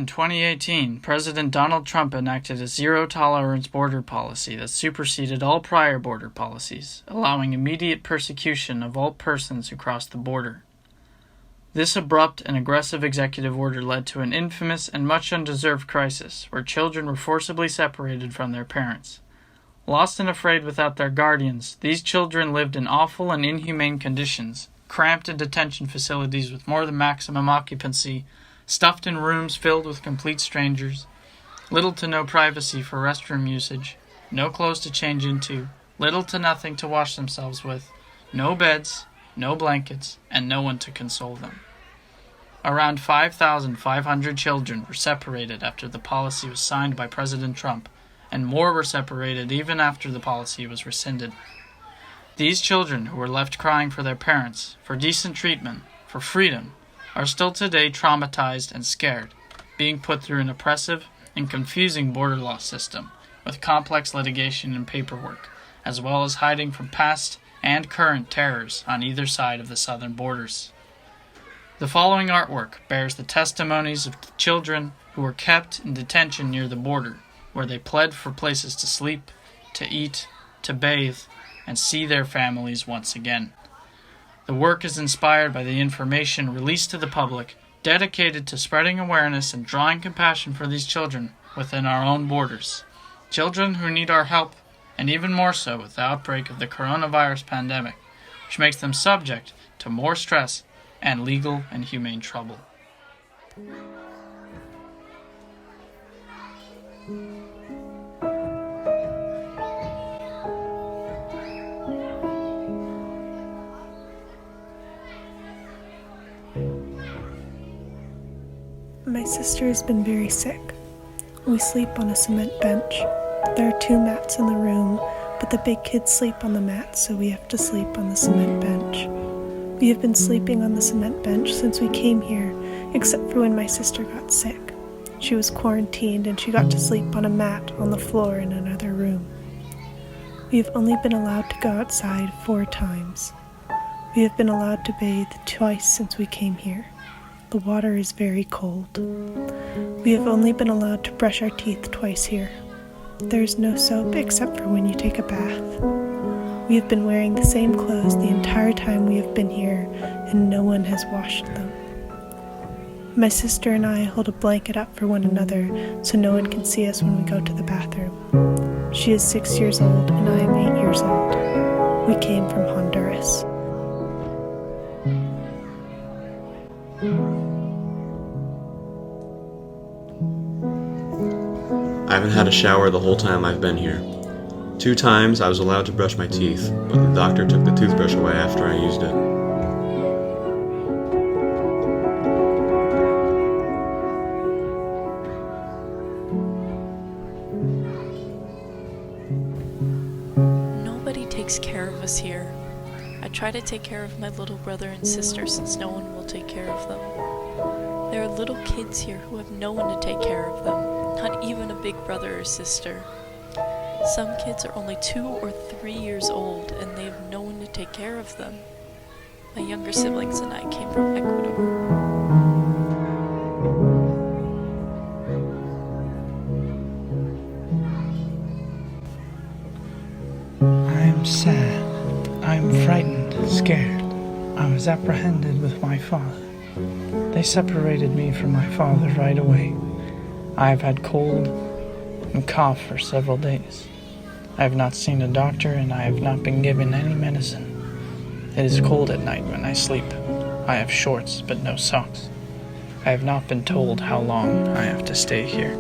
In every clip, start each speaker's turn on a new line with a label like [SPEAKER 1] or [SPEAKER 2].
[SPEAKER 1] In 2018, President Donald Trump enacted a zero-tolerance border policy that superseded all prior border policies, allowing immediate persecution of all persons who cross the border. This abrupt and aggressive executive order led to an infamous and much undeserved crisis where children were forcibly separated from their parents. Lost and afraid without their guardians, these children lived in awful and inhumane conditions, cramped in detention facilities with more than maximum occupancy, stuffed in rooms filled with complete strangers, little to no privacy for restroom usage, no clothes to change into, little to nothing to wash themselves with, no beds, no blankets, and no one to console them. Around 5,500 children were separated after the policy was signed by President Trump, and more were separated even after the policy was rescinded. These children who were left crying for their parents, for decent treatment, for freedom, are still today traumatized and scared, being put through an oppressive and confusing border law system with complex litigation and paperwork, as well as hiding from past and current terrors on either side of the southern borders. The following artwork bears the testimonies of children who were kept in detention near the border, where they pled for places to sleep, to eat, to bathe, and see their families once again. The work is inspired by the information released to the public, dedicated to spreading awareness and drawing compassion for these children within our own borders. Children who need our help, and even more so with the outbreak of the coronavirus pandemic, which makes them subject to more stress and legal and humane trouble.
[SPEAKER 2] My sister has been very sick. We sleep on a cement bench. There are 2 mats in the room, but the big kids sleep on the mats, so we have to sleep on the cement bench. We have been sleeping on the cement bench since we came here, except for when my sister got sick. She was quarantined and she got to sleep on a mat on the floor in another room. We have only been allowed to go outside 4 times. We have been allowed to bathe twice since we came here. The water is very cold. We have only been allowed to brush our teeth twice here. There is no soap except for when you take a bath. We have been wearing the same clothes the entire time we have been here, and no one has washed them. My sister and I hold a blanket up for one another so no one can see us when we go to the bathroom. She is 6 years old and I am 8 years old. We came from Honduras.
[SPEAKER 3] I haven't had a shower the whole time I've been here. 2 times I was allowed to brush my teeth, but the doctor took the toothbrush away after I used it.
[SPEAKER 4] Nobody takes care of us here. I try to take care of my little brother and sister since no one will take care of them. There are little kids here who have no one to take care of them, not even a big brother or sister. Some kids are only 2 or 3 years old and they have no one to take care of them. My younger siblings and I came from Ecuador.
[SPEAKER 5] I'm sad. I'm frightened, scared. I was apprehended with my father. They separated me from my father right away. I have had cold and cough for several days. I have not seen a doctor and I have not been given any medicine. It is cold at night when I sleep. I have shorts but no socks. I have not been told how long I have to stay here.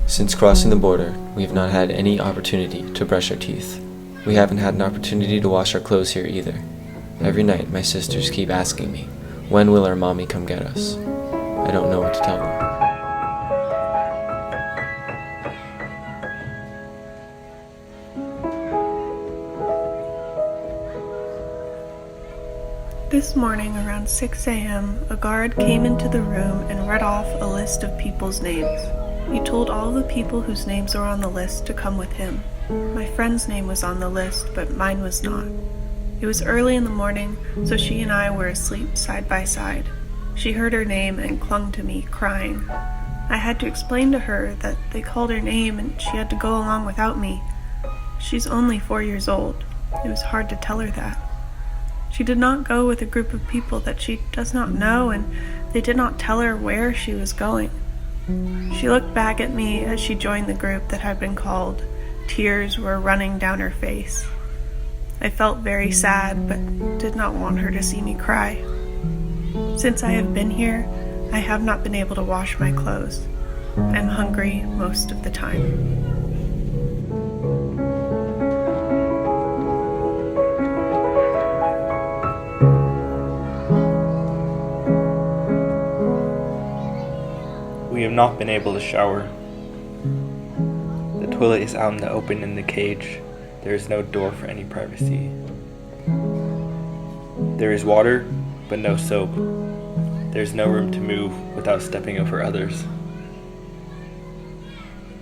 [SPEAKER 6] Since crossing the border, we have not had any opportunity to brush our teeth. We haven't had an opportunity to wash our clothes here either. Every night my sisters keep asking me, when will our mommy come get us? I don't know what to tell them.
[SPEAKER 2] This morning around 6 a.m., a guard came into the room and read off a list of people's names. He told all the people whose names were on the list to come with him. My friend's name was on the list, but mine was not. It was early in the morning, so she and I were asleep side by side. She heard her name and clung to me, crying. I had to explain to her that they called her name and she had to go along without me. She's only 4 years old. It was hard to tell her that. She did not go with a group of people that she does not know, and they did not tell her where she was going. She looked back at me as she joined the group that had been called. Tears were running down her face. I felt very sad, but did not want her to see me cry. Since I have been here, I have not been able to wash my clothes. I'm hungry most of the time.
[SPEAKER 7] We have not been able to shower. The toilet is out in the open in the cage. There is no door for any privacy. There is water, but no soap. There is no room to move without stepping over others.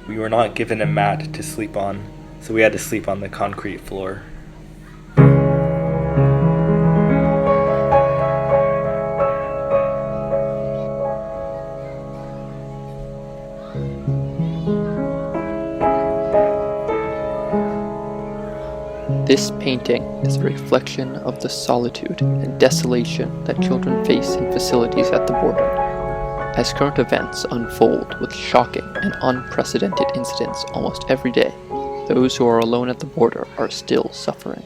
[SPEAKER 7] We were not given a mat to sleep on, so we had to sleep on the concrete floor.
[SPEAKER 8] This painting is a reflection of the solitude and desolation that children face in facilities at the border. As current events unfold with shocking and unprecedented incidents almost every day, those who are alone at the border are still suffering.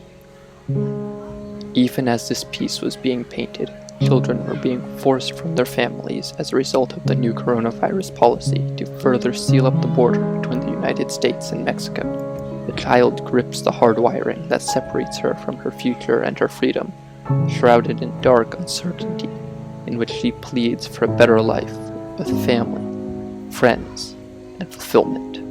[SPEAKER 8] Even as this piece was being painted, children were being forced from their families as a result of the new coronavirus policy to further seal up the border between the United States and Mexico. The child grips the hard wiring that separates her from her future and her freedom, shrouded in dark uncertainty, in which she pleads for a better life with family, friends, and fulfillment.